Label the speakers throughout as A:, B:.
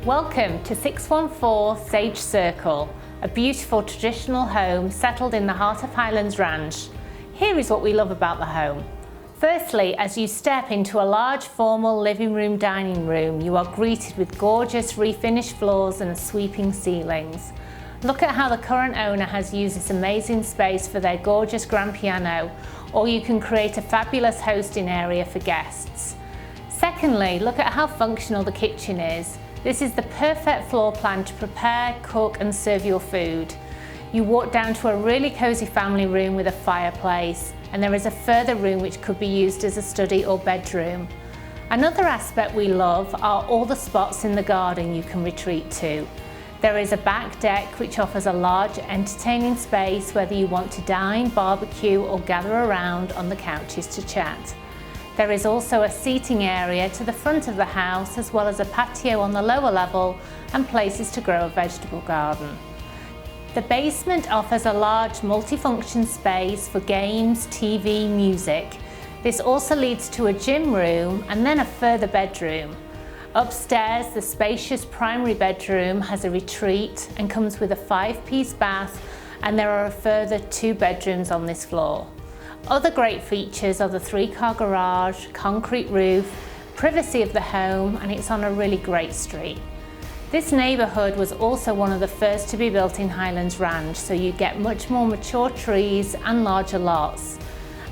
A: Welcome to 614 Sage Circle, a beautiful traditional home settled in the heart of Highlands Ranch. Here is what we love about the home. Firstly, as you step into a large formal living room dining room, you are greeted with gorgeous refinished floors and sweeping ceilings. Look at how the current owner has used this amazing space for their gorgeous grand piano, or you can create a fabulous hosting area for guests. Secondly, look at how functional the kitchen is. This is the perfect floor plan to prepare, cook and serve your food. You walk down to a really cozy family room with a fireplace, and there is a further room which could be used as a study or bedroom. Another aspect we love are all the spots in the garden you can retreat to. There is a back deck which offers a large entertaining space whether you want to dine, barbecue or gather around on the couches to chat. There is also a seating area to the front of the house, as well as a patio on the lower level and places to grow a vegetable garden. The basement offers a large multifunction space for games, TV, music. This also leads to a gym room and then a further bedroom. Upstairs, the spacious primary bedroom has a retreat and comes with a 5-piece bath, and there are a further 2 bedrooms on this floor. Other great features are the 3-car garage, concrete roof, privacy of the home, and it's on a really great street. This neighbourhood was also one of the first to be built in Highlands Ranch, so you get much more mature trees and larger lots.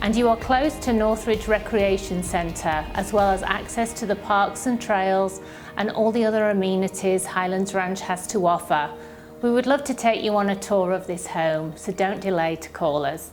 A: And you are close to Northridge Recreation Centre, as well as access to the parks and trails and all the other amenities Highlands Ranch has to offer. We would love to take you on a tour of this home, so don't delay to call us.